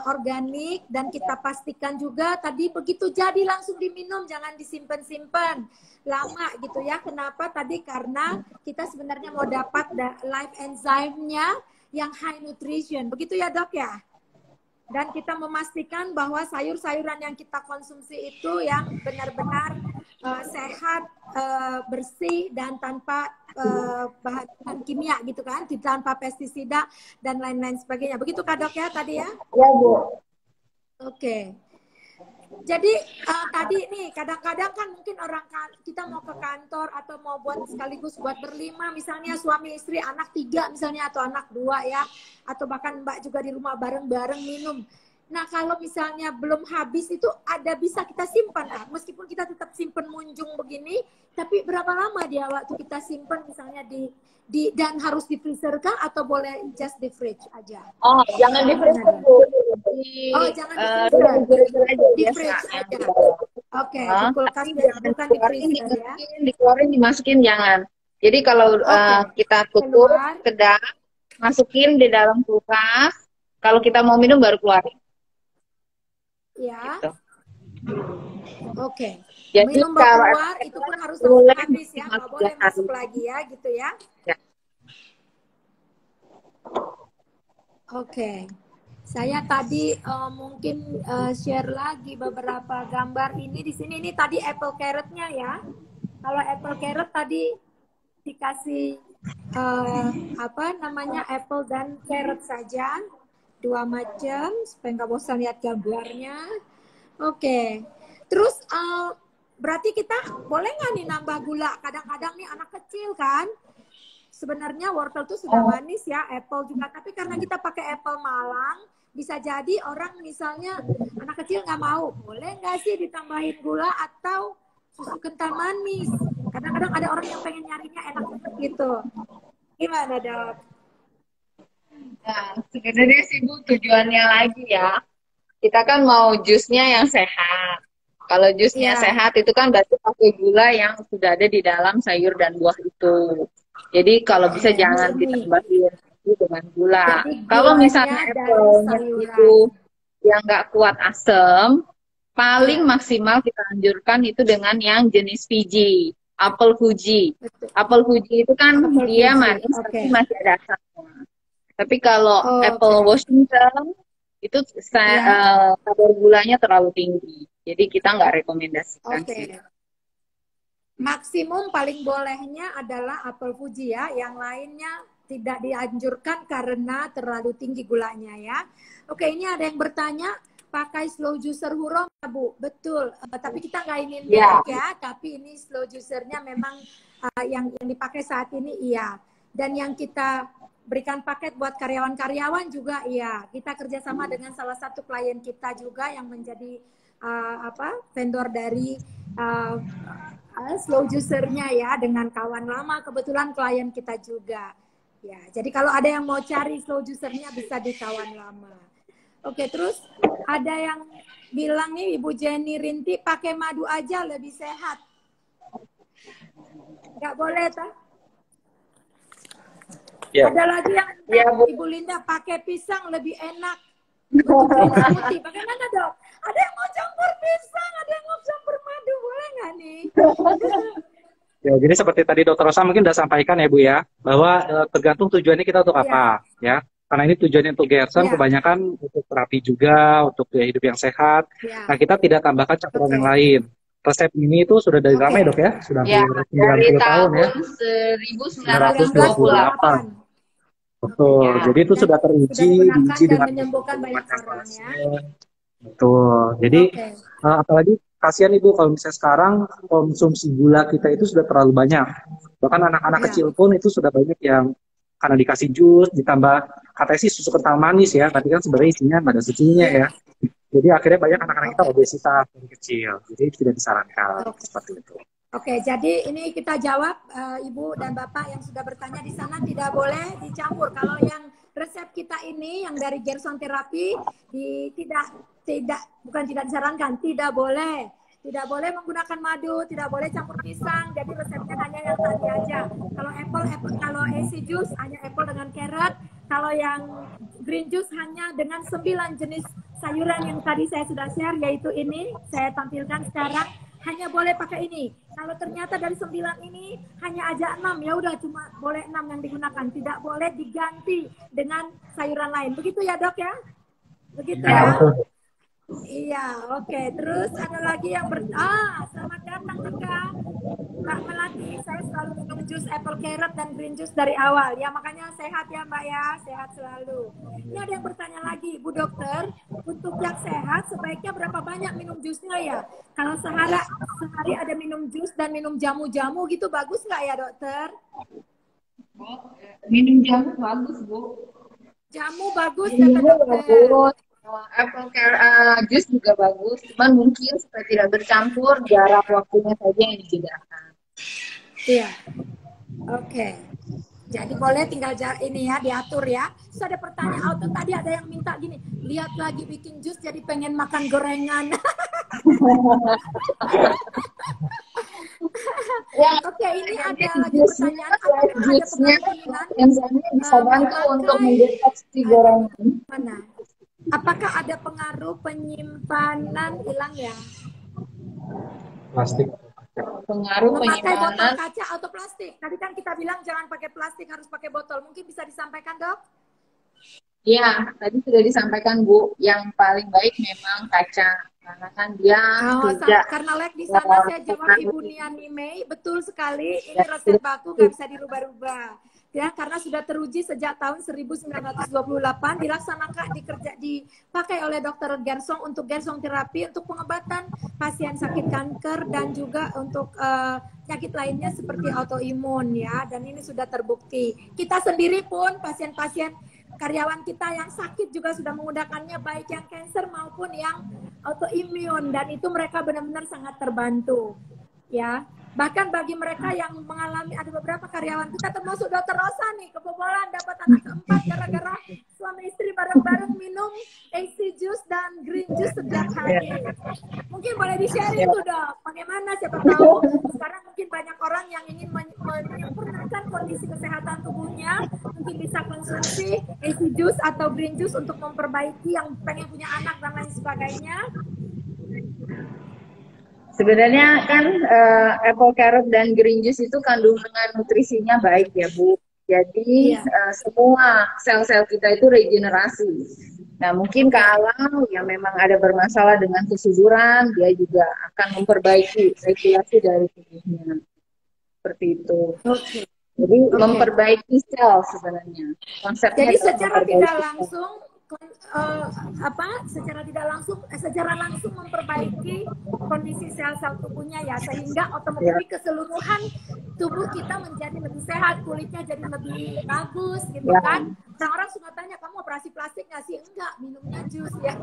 organik, dan kita pastikan juga tadi begitu jadi langsung diminum, jangan disimpan-simpan lama gitu ya. Kenapa? Tadi karena kita sebenarnya mau dapat live enzyme-nya yang high nutrition. Begitu ya, Dok ya? Dan kita memastikan bahwa sayur-sayuran yang kita konsumsi itu yang benar-benar sehat, bersih, dan tanpa bahan kimia gitu kan, tanpa pestisida dan lain-lain sebagainya. Begitu Kak Dok ya tadi ya? Ya, Bu. Oke. Jadi tadi nih kadang-kadang kan mungkin kita mau ke kantor atau mau buat sekaligus buat berlima, misalnya suami istri, anak 3 misalnya, atau anak 2 ya, atau bahkan Mbak juga di rumah bareng-bareng minum. Nah, kalau misalnya belum habis itu bisa kita simpan, meskipun kita tetap simpan munjung begini, tapi berapa lama dia waktu kita simpan misalnya dan harus di freezer kah atau boleh just di fridge aja? Oh, jangan di freezer, Bu. Jangan di freezer. Di biasa. fridge aja. Oke, di kulkas bukan di freezer ya. Dikeluarin, dimasukin jangan. Jadi kalau kita tutup kedap, masukin di dalam kulkas. Kalau kita mau minum baru keluarin. Ya. Gitu. Oke. Jadi minum baru keluar itu pun harus langsung habis ya, nggak boleh masuk lagi ya, gitu ya. Ya. Oke. Saya tadi mungkin share lagi beberapa gambar ini di sini. Ini tadi apple carrotnya ya. Kalau apple carrot tadi dikasih apple dan carrot saja, 2 macam supaya nggak bosan lihat gambarnya. Oke. Terus berarti kita boleh nggak nih nambah gula? Kadang-kadang nih anak kecil kan, sebenarnya wortel tuh sudah manis ya, apple juga. Tapi karena kita pakai apple Malang, bisa jadi orang misalnya anak kecil nggak mau. Boleh nggak sih ditambahin gula atau susu kental manis? Kadang-kadang ada orang yang pengen nyarinya enak gitu. Gimana, Dok? Nah, sebenarnya sih Bu tujuannya lagi ya. Kita kan mau jusnya yang sehat. Kalau jusnya Iya, sehat itu kan berarti pakai gula yang sudah ada di dalam sayur dan buah itu. Jadi kalau oke, bisa jangan murni. ditambahin dengan gula. Jadi Kalau gulanya misalnya dari apelnya sayuran. itu yang nggak kuat asam, paling Iya, maksimal kita anjurkan itu dengan yang jenis Fiji, apel Fuji. betul. Apel Fuji itu kan Apel dia Fuji. manis Oke. tapi masih ada asamnya. Tapi kalau Oke. apple Washington itu Ya, kadar gulanya terlalu tinggi. Jadi kita nggak rekomendasikan sih. oke. Maksimum paling bolehnya adalah apel Fuji ya. Yang lainnya tidak dianjurkan karena terlalu tinggi gulanya ya. Oke, ini ada yang bertanya pakai slow juicer huruf, Bu. Betul. Tapi kita nggak ingin Ya, merek ya. Tapi ini slow juicernya memang yang dipakai saat ini iya. Dan yang kita berikan paket buat karyawan-karyawan juga iya. Kita kerjasama dengan salah satu klien kita juga yang menjadi vendor dari uh, slow juicernya ya dengan kawan lama kebetulan klien kita juga ya. Jadi kalau ada yang mau cari slow juicernya bisa di kawan lama. Oke, terus ada yang bilang nih Ibu Jenny Rinti pakai madu aja lebih sehat. Nggak boleh tak? Ya. Ada lagi yang ya Bu. Ibu Linda pakai pisang lebih enak untuk green smoothie. Bagaimana dok? Ada yang mau campur pisang, ada yang mau campur madu, boleh nggak nih? Ya, jadi seperti tadi Dokter Rosa mungkin sudah sampaikan ya Bu ya, bahwa tergantung tujuannya kita untuk apa ya. Karena ini tujuannya untuk Gerson, Ya, kebanyakan untuk terapi juga, untuk gaya hidup yang sehat. ya. Nah, kita tidak tambahkan campuran Oke. yang lain. Resep ini itu sudah dari lama ya Oke. Dok ya, sudah Ya, hampir dari 90 tahun ya. tahun 1928. 1928. Betul. Ya. Jadi itu Dan sudah sudah teruji, digunakan diuji dan dengan menyembuhkan banyak obat-obatan orang ya. Betul. Jadi Oke. apalagi kasihan Ibu kalau misalnya sekarang konsumsi gula kita itu sudah terlalu banyak. Bahkan anak-anak Ya. kecil pun itu sudah banyak yang karena dikasih jus, ditambah katanya sih susu kental manis ya, tapi kan sebenarnya isinya nggak ada susunya ya. Jadi akhirnya banyak anak-anak kita Oke. obesitas dari kecil. Jadi tidak disarankan Oke. seperti itu. Oke, jadi ini kita jawab Ibu dan Bapak yang sudah bertanya di sana tidak boleh dicampur. Kalau yang resep kita ini yang dari Gerson terapi bukan tidak disarankan, tidak boleh menggunakan madu, tidak boleh campur pisang. Jadi resepnya hanya yang tadi aja. Kalau kalau AC juice hanya apple dengan carrot. Kalau yang green juice hanya dengan 9 jenis sayuran yang tadi saya sudah share, yaitu ini saya tampilkan sekarang. Hanya boleh pakai ini. Kalau ternyata dari 9 ini hanya aja 6, ya udah cuma boleh 6 yang digunakan. Tidak boleh diganti dengan sayuran lain. Begitu ya dok ya? Begitu ya? Iya, oke. Terus ada lagi yang selamat datang juga Mbak Melati. Saya selalu minum jus apple carrot dan green juice dari awal. Ya makanya sehat ya Mbak ya, sehat selalu. Ini ada yang bertanya lagi, Bu Dokter, untuk yang sehat sebaiknya berapa banyak minum jusnya ya? Kalau sehari ada minum jus dan minum jamu-jamu gitu bagus nggak ya Dokter? Minum jamu bagus Bu. Jamu bagus ya Jamu Dokter. bagus. Apple jus juga bagus, cuman mungkin supaya tidak bercampur jarak waktunya saja yang dibedakan. Iya, oke. Jadi boleh tinggal ini ya diatur ya. Terus ada pertanyaan auto tadi ada yang minta gini, lihat lagi bikin jus jadi pengen makan gorengan. Ya, Oke, ini ada lagi jusnya, pertanyaan. Apakah ada jusnya kemungkinan enzimnya bisa bantu untuk mendeteksi gorengan. mana? Apakah ada pengaruh penyimpanan hilang ya? Plastik. Pengaruh Memakai botol penyimpanan. kaca atau plastik. Tadi kan kita bilang jangan pakai plastik, harus pakai botol. Mungkin bisa disampaikan dok? Ya, tadi sudah disampaikan Bu, yang paling baik memang kaca karena kan dia tidak karena lag di sana saya jawab Ibu Niani Mei, betul sekali. Ini resep baku nggak bisa dirubah-rubah. Ya, karena sudah teruji sejak tahun 1928 dipakai oleh Dokter Gersong untuk Gersong terapi untuk pengobatan pasien sakit kanker dan juga untuk penyakit lainnya seperti autoimun ya, dan ini sudah terbukti. Kita sendiri pun pasien-pasien karyawan kita yang sakit juga sudah menggunakannya, baik yang kanker maupun yang autoimun, dan itu mereka benar-benar sangat terbantu ya. Bahkan bagi mereka yang mengalami, ada beberapa karyawan kita termasuk Dokter Rosa nih, kebobolan dapat anak keempat gara-gara suami green juice setiap hari. Mungkin boleh di-sharing Ya. tuh dok, bagaimana siapa tahu sekarang mungkin banyak orang yang ingin menyempurnakan kondisi kesehatan tubuhnya, mungkin bisa konsumsi easy juice atau green juice untuk memperbaiki yang pengen punya anak dan lain sebagainya. Sebenarnya kan apple carrot dan green juice itu kandungan nutrisinya baik ya Bu. Jadi Iya. semua sel-sel kita itu regenerasi. Nah mungkin kalau yang memang ada bermasalah dengan kesuburan, dia juga akan memperbaiki regulasi dari tubuhnya. Seperti itu. Oke. Jadi Oke. memperbaiki sel sebenarnya. Konsepnya Jadi adalah secara memperbaiki tidak sel. langsung secara langsung memperbaiki kondisi sel-sel tubuhnya ya, sehingga Ya. otomatis keseluruhan tubuh kita menjadi lebih sehat, kulitnya jadi lebih bagus gitu Ya. kan. Orang-orang suka tanya, kamu operasi plastik nggak sih? Enggak, minumnya jus ya.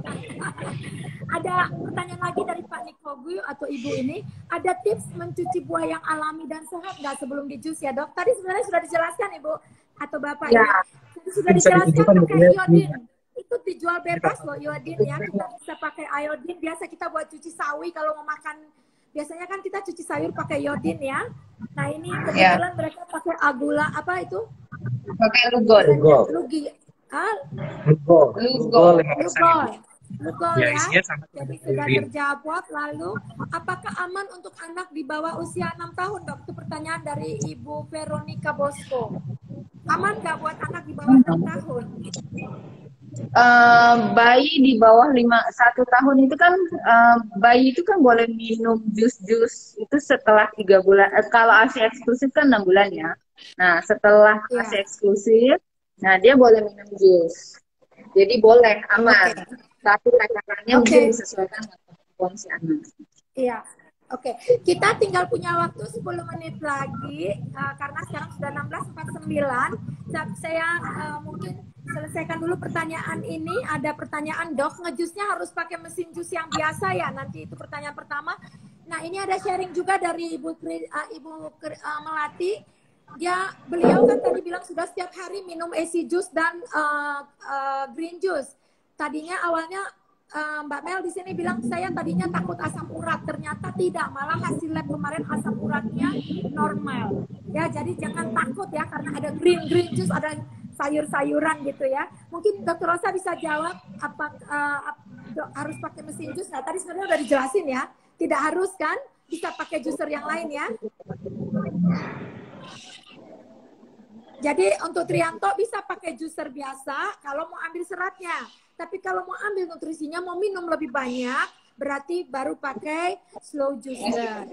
Ada pertanyaan lagi dari Pak Nikogu atau Ibu ini, ada tips mencuci buah yang alami dan sehat nggak sebelum di jus ya dok? Tadi sebenarnya sudah dijelaskan Ibu atau Bapak Ya. ini. Sudah Bisa dijelaskan ditunjukkan pakai gitu ya. iodin. Itu dijual bebas loh iodin ya. Kita bisa pakai iodin. Biasa kita buat cuci sawi kalau mau makan. Biasanya kan kita cuci sayur pakai iodin ya. Nah ini kebetulan mereka pakai agula apa itu? Pakai lugol. Lugi. Ah, Lugol. Lugol. 5%. Lugol Ya, ya. isinya sama Jadi seperti sudah iodin. terjawab. Lalu, apakah aman untuk anak di bawah usia 6 tahun dok? Itu pertanyaan dari Ibu Veronica Bosco. Aman nggak buat anak di bawah 6 tahun? Bayi di bawah 1 tahun itu kan bayi itu kan boleh minum jus-jus itu setelah 3 bulan. Kalau ASI eksklusif kan 6 bulan ya. Nah setelah ASI eksklusif, nah dia boleh minum jus. Jadi boleh aman. Tapi takarannya mungkin disesuaikan dengan kemampuan si anak. Iya. Oke, kita tinggal punya waktu 10 menit lagi karena sekarang sudah 16.49. Saya mungkin selesaikan dulu pertanyaan ini. Ada pertanyaan, dok, ngejusnya harus pakai mesin jus yang biasa ya? Nanti itu pertanyaan pertama. Nah, ini ada sharing juga dari Ibu Melati. Beliau kan tadi bilang sudah setiap hari minum easy juice dan green juice. Tadinya awalnya Mbak Mel di sini bilang saya tadinya takut asam urat, ternyata tidak, malah hasil lab kemarin asam uratnya normal. Ya, jadi jangan takut ya karena ada green juice, ada sayur-sayuran gitu ya. Mungkin Dokter Rosa bisa jawab apa harus pakai mesin jus. Nah, tadi sebenarnya udah dijelasin ya. Tidak harus kan? Bisa pakai juicer yang lain ya. Jadi untuk Trianto bisa pakai juicer biasa kalau mau ambil seratnya. Tapi kalau mau ambil nutrisinya, mau minum lebih banyak, berarti baru pakai slow juicer.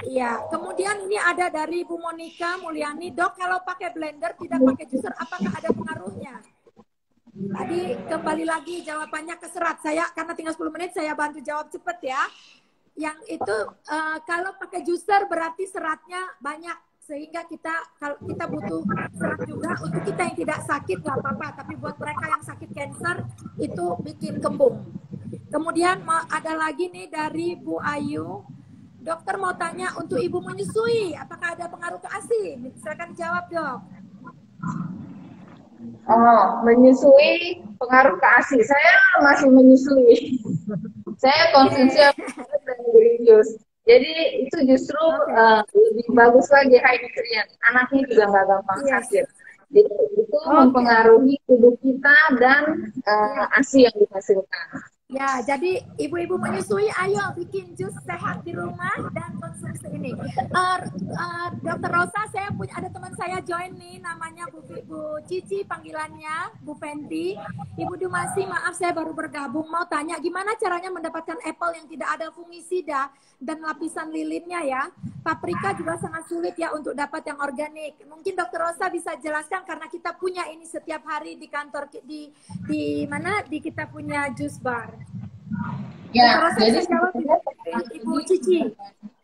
Iya. Kemudian ini ada dari Bu Monica Mulyani, dok kalau pakai blender tidak pakai juicer, apakah ada pengaruhnya? Tadi kembali lagi jawabannya ke serat. Saya karena tinggal 10 menit saya bantu jawab cepet ya. Yang itu kalau pakai juicer berarti seratnya banyak. Sehingga kalau kita butuh serat juga untuk kita yang tidak sakit nggak apa-apa, tapi buat mereka yang sakit kanker itu bikin kembung. Kemudian ada lagi nih dari Bu Ayu, dokter mau tanya untuk ibu menyusui apakah ada pengaruh ke ASI? Silakan jawab dok. Menyusui pengaruh ke ASI. Saya masih menyusui. Saya konsumsi dan green juice. Jadi itu justru lebih bagus lagi high nutrient. Anaknya juga nggak gampang sakit. Jadi itu mempengaruhi tubuh kita dan ASI yang dihasilkan. Ya, jadi ibu-ibu menyusui, ayo bikin jus sehat di rumah dan konsumsi ini. Dokter Rosa, ada teman saya join nih, namanya Bu Cici, panggilannya Bu Fenty. Ibu Dumasi, maaf saya baru bergabung, mau tanya gimana caranya mendapatkan apple yang tidak ada fungisida dan lapisan lilinnya ya. Paprika juga sangat sulit ya untuk dapat yang organik. Mungkin Dokter Rosa bisa jelaskan karena kita punya ini setiap hari di kantor di mana di kita punya juice bar. Ya, jadi Ibu Cici,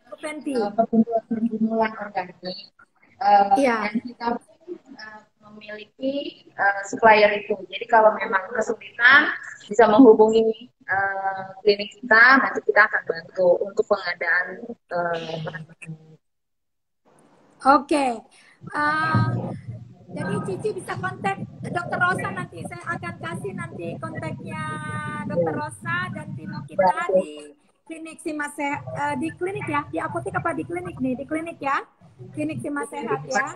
Bu Fenty. Perkumpulan organik. Dan kita memiliki supplier itu. Jadi kalau memang kesulitan bisa menghubungi klinik kita, nanti kita akan bantu untuk pengadaan bahan-bahan. Oke. Jadi Cici bisa kontak Dokter Rosa nanti. Saya akan kasih nanti kontaknya Dokter Rosa dan tim kita di klinik di klinik ya, di apotek apa di klinik nih? Di klinik ya, klinik Sima Sehat ya.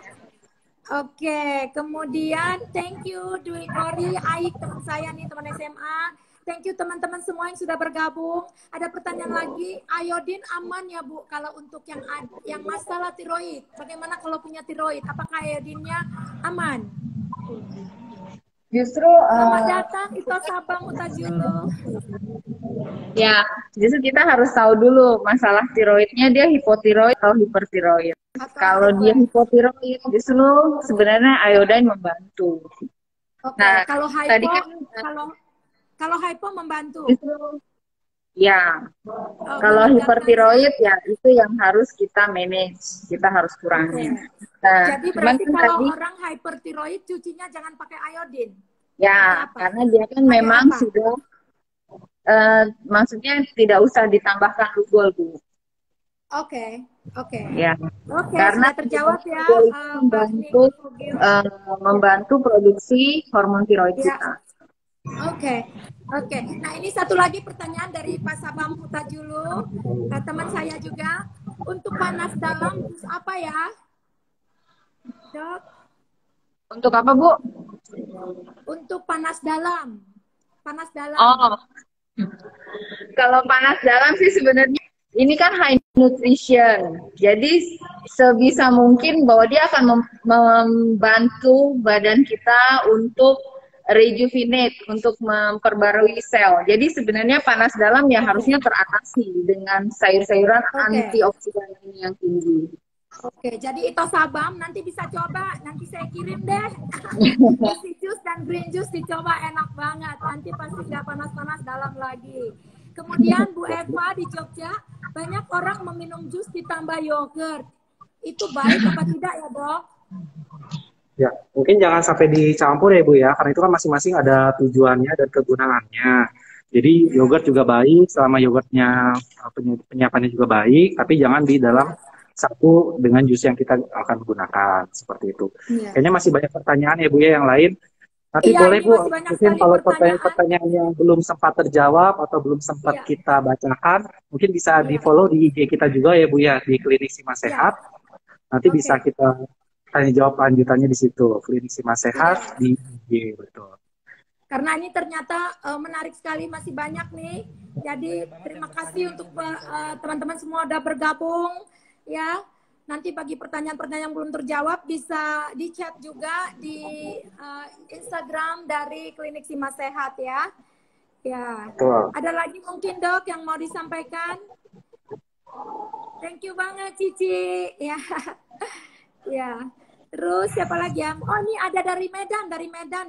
Oke, kemudian thank you Dwi Kori, Aik teman saya nih, teman SMA. Thank you teman-teman semua yang sudah bergabung. Ada pertanyaan lagi, iodin aman ya Bu kalau untuk yang masalah tiroid? Bagaimana kalau punya tiroid? Apakah iodinnya aman? Justru Selamat datang Ito Sabang Utajulu. ya, justru kita harus tahu dulu masalah tiroidnya, dia hipotiroid atau hipertiroid. Kalau dia hipotiroid, justru sebenarnya iodine membantu. Oke, Nah, kalau hypo, tadi kan kalau hypo membantu. justru ya, kalau hipertiroid ya itu yang harus kita manage, kita harus kurangi. Nah, jadi berarti kalau orang hypertiroid cucinya jangan pakai iodin. Ya, karena dia kan memang sudah, maksudnya tidak usah ditambahkan lugol, Bu. Oke. Ya, Karena terjawab ya. Membantu produksi hormon tiroid kita. Oke. Nah ini satu lagi pertanyaan dari Pak Sabam Putajulu, teman saya juga. Untuk panas dalam apa ya, Dok? Untuk apa, Bu? Untuk panas dalam. Oh, kalau panas dalam sih sebenarnya ini kan high nutrition. Jadi sebisa mungkin bahwa dia akan membantu badan kita untuk rejuvenate, untuk memperbarui sel. Jadi sebenarnya panas dalam ya harusnya teratasi dengan sayur-sayuran antioksidan yang tinggi. Oke, jadi Ito Sabam nanti bisa coba, nanti saya kirim deh. Isi jus dan green juice dicoba, enak banget. Nanti pasti nggak panas-panas dalam lagi. Kemudian Bu Eva di Jogja, banyak orang meminum jus ditambah yogurt. Itu baik apa tidak ya, Dok? Ya, mungkin jangan sampai dicampur ya Bu ya, karena itu kan masing-masing ada tujuannya dan kegunaannya. Jadi yogurt juga baik, selama yogurtnya penyiapannya juga baik, tapi jangan di dalam satu dengan jus yang kita akan gunakan, seperti itu. Kayaknya masih banyak pertanyaan ya Bu ya yang lain. Nanti boleh Bu, mungkin kalau pertanyaan-pertanyaan yang belum sempat terjawab atau belum sempat kita bacakan, mungkin bisa di-follow di IG kita juga ya Bu ya, di Klinik Sima Sehat. Nanti bisa kita tanya jawab lanjutannya di situ, Klinik Sima Sehat di IG, betul. Karena ini ternyata menarik sekali, masih banyak nih. Jadi terima kasih untuk teman-teman semua udah bergabung. Ya, nanti bagi pertanyaan-pertanyaan yang belum terjawab bisa di chat juga di Instagram dari Klinik Sima Sehat ya. Ya. Betul. Ada lagi mungkin Dok yang mau disampaikan? Thank you banget Cici. Ya. Ya. Terus siapa lagi ya? Oh ini ada dari Medan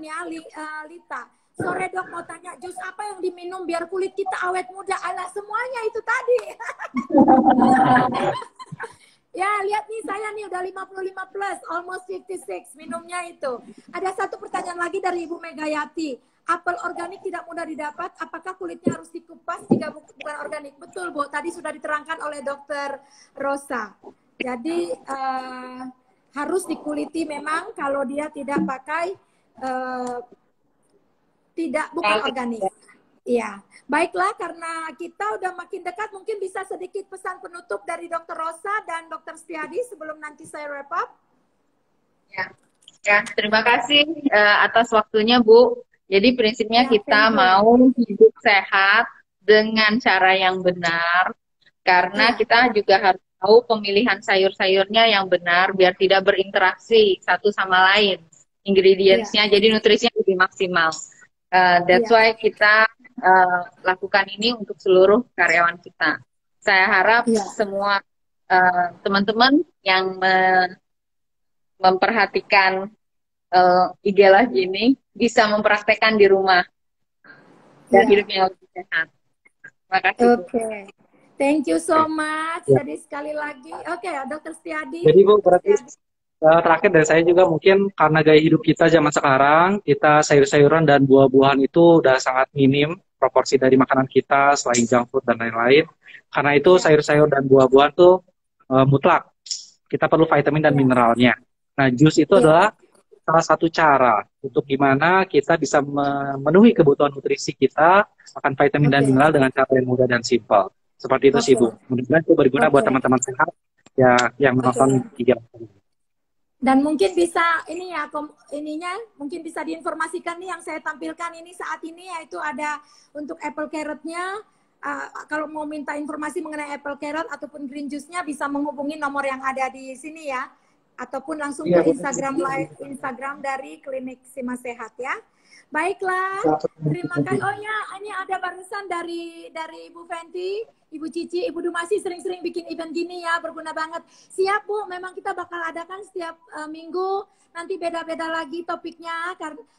ya, Lita. Sore Dok mau tanya jus apa yang diminum biar kulit kita awet muda? Alah semuanya itu tadi. Ya, lihat nih saya nih udah 55 plus, almost 56 minumnya itu. Ada satu pertanyaan lagi dari Ibu Megayati. Apel organik tidak mudah didapat, apakah kulitnya harus dikupas jika bukan organik? Betul, Bu. Tadi sudah diterangkan oleh Dokter Rosa. Jadi harus dikuliti memang kalau dia tidak pakai bukan organik. Iya, baiklah karena kita udah makin dekat, mungkin bisa sedikit pesan penutup dari Dokter Rosa dan Dokter Setiadi sebelum nanti saya wrap up. Ya, terima kasih atas waktunya Bu. Jadi prinsipnya kita mau hidup sehat dengan cara yang benar, karena kita juga harus tahu pemilihan sayur-sayurnya yang benar biar tidak berinteraksi satu sama lain, ingredients-nya, jadi nutrisinya lebih maksimal. That's why kita lakukan ini untuk seluruh karyawan kita. Saya harap semua teman-teman yang memperhatikan IG Live ini bisa mempraktekkan di rumah dan hidupnya lebih sehat. Terima kasih. Thank you so much. Jadi sekali lagi, Dokter Setiadi. Jadi Bu, berarti terakhir dari saya juga mungkin karena gaya hidup kita zaman sekarang, kita sayur-sayuran dan buah-buahan itu udah sangat minim proporsi dari makanan kita selain junk food dan lain-lain. Karena itu sayur-sayur dan buah-buahan tuh mutlak. Kita perlu vitamin dan mineralnya. Nah, jus itu adalah salah satu cara untuk gimana kita bisa memenuhi kebutuhan nutrisi kita makan vitamin dan Oke, mineral dengan cara yang mudah dan simpel. Seperti itu sih oke, Bu. Mudah-mudahan itu berguna buat oke, teman-teman sehat ya yang menonton oke. video. Dan mungkin bisa ini ya ininya mungkin bisa diinformasikan nih yang saya tampilkan ini saat ini yaitu ada untuk apple carrotnya. Kalau mau minta informasi mengenai apple carrot ataupun green juice-nya bisa menghubungi nomor yang ada di sini ya, ataupun langsung Iya, ke Bu. Instagram live Instagram dari Klinik Sima Sehat ya. Baiklah, terima kasih. Oh ya, ini ada barusan dari Ibu Fenty, Ibu Cici, Ibu Dumasi sering-sering bikin event gini ya, berguna banget. Siap Bu, memang kita bakal adakan setiap minggu. Nanti beda-beda lagi topiknya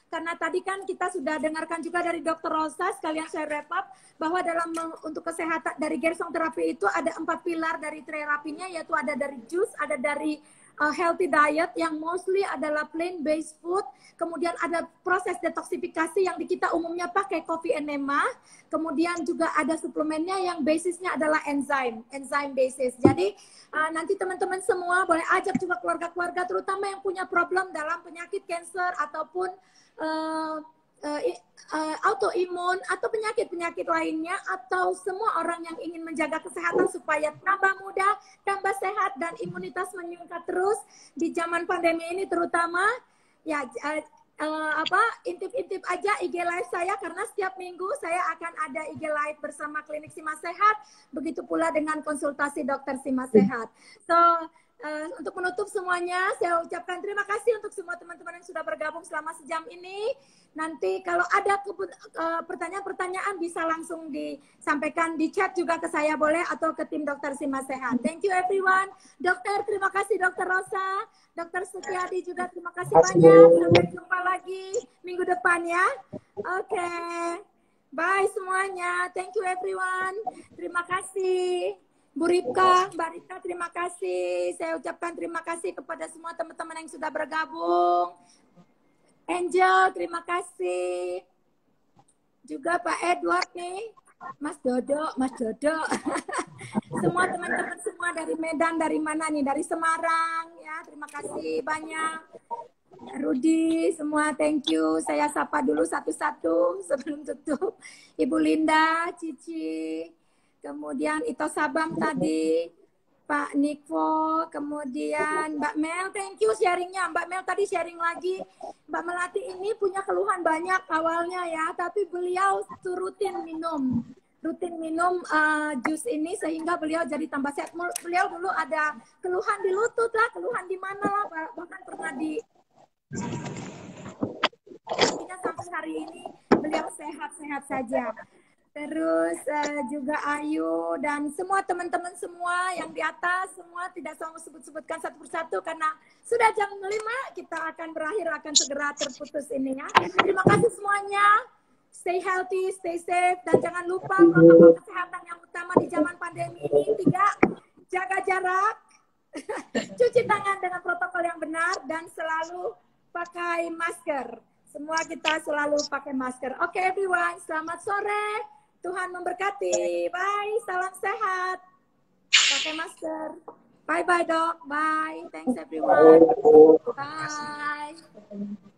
karena tadi kan kita sudah dengarkan juga dari Dr. Rosa, sekalian saya wrap up bahwa dalam untuk kesehatan dari Gersong terapi itu ada 4 pilar dari terapinya, yaitu ada dari jus, ada dari healthy diet yang mostly adalah plant based food, kemudian ada proses detoksifikasi yang di kita umumnya pakai coffee enema, kemudian juga ada suplemennya yang basisnya adalah enzyme basis. Jadi nanti teman-teman semua boleh ajak juga keluarga-keluarga terutama yang punya problem dalam penyakit cancer ataupun autoimun atau penyakit-penyakit lainnya atau semua orang yang ingin menjaga kesehatan supaya tambah muda, tambah sehat dan imunitas meningkat terus di zaman pandemi ini terutama ya intip-intip aja IG live saya karena setiap minggu saya akan ada IG live bersama Klinik Sima Sehat, begitu pula dengan konsultasi dokter Sima Sehat. So untuk menutup semuanya, saya ucapkan terima kasih untuk semua teman-teman yang sudah bergabung selama sejam ini. Nanti kalau ada pertanyaan-pertanyaan bisa langsung disampaikan di chat juga ke saya boleh atau ke tim dokter Sima Sehat. Thank you everyone. Dokter, terima kasih Dokter Rosa. Dokter Setiadi juga terima kasih banyak. Sampai jumpa lagi minggu depan ya. Oke. Bye semuanya. Thank you everyone. Terima kasih. Bu Ripka, Mbak Rita, terima kasih. Saya ucapkan terima kasih kepada semua teman-teman yang sudah bergabung. Angel, terima kasih. Juga Pak Edward nih. Mas Dodo. Semua teman-teman semua dari Medan, dari mana nih? Dari Semarang, ya. Terima kasih banyak. Rudi, semua thank you. Saya sapa dulu satu-satu sebelum tutup. Ibu Linda, Cici, kemudian Ito Sabam tadi, Pak Niko, kemudian Mbak Mel, thank you sharingnya. Mbak Mel tadi sharing lagi. Mbak Melati ini punya keluhan banyak awalnya ya, tapi beliau rutin minum jus ini sehingga beliau jadi tambah sehat. Beliau dulu ada keluhan di lutut lah, keluhan di mana lah, bahkan pernah di sampai hari ini beliau sehat-sehat saja. Terus juga Ayu dan semua teman-teman semua yang di atas semua tidak saya mau sebut-sebutkan satu persatu karena sudah jam 5 kita akan berakhir akan segera terputus ini ya. Terima kasih semuanya. Stay healthy, stay safe dan jangan lupa protokol kesehatan yang utama di zaman pandemi ini 3, jaga jarak, cuci tangan dengan protokol yang benar dan selalu pakai masker. Semua kita selalu pakai masker. Oke everyone, selamat sore. Tuhan memberkati. Bye, salam sehat. Pakai masker. Bye-bye dok. Bye. Thanks everyone. Bye.